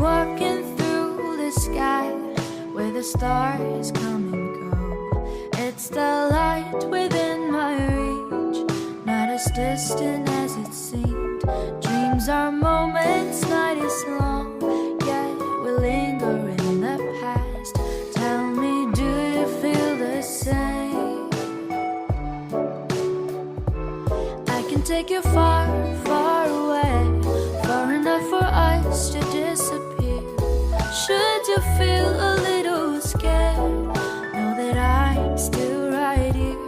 walking through the sky where the stars come and go. It's the light within my reach, not as distant as it seemed. Dreams are moments, night is long, yet we linger in the past. Tell me, do you feel the same? I can take you far, far away, far enough for us to disappear. Should you feel a little scared, know that I'm still right here.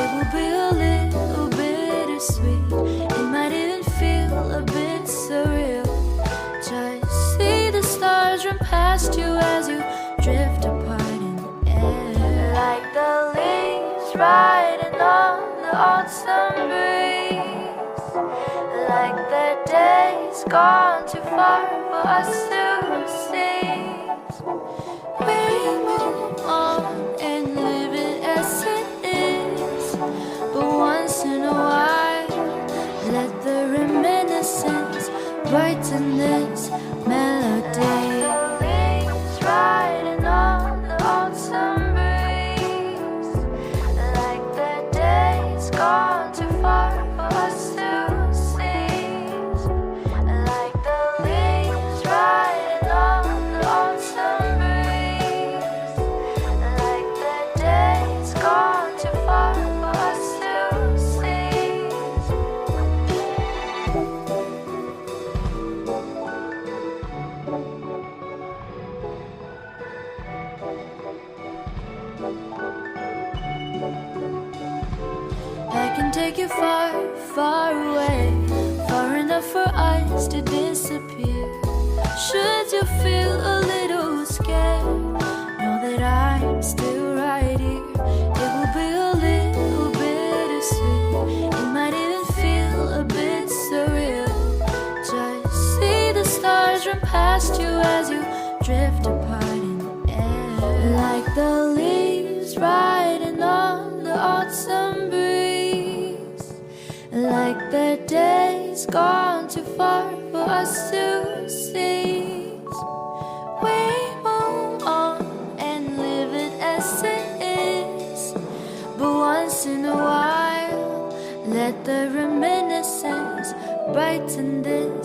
It will be a little bittersweet, it might even feel a bit surreal. Just see the stars run past you as you drift apart in the air. Like the leaves riding on the autumn breeze, like the days gone too far for us to seize. We move on and live it as it is, but once in a while, let the reminiscence brighten this melody. The leaves riding on the autumn breeze, like the days gone too far for us to seize. Like the leaves riding on the autumn breeze, like the days gone too far for us to seize. I can take you far, far away, far enough for us to disappear. Should you feel a little scared, know that I'm still right here. It will be a little bittersweet, it might even feel a bit surreal. Just see the stars run past you as you drift apart in the air. Like the leaves riding on the autumn breeze, like the days gone too far for us to seize. We move on and live it as it is, but once in a while, let the reminiscence brighten this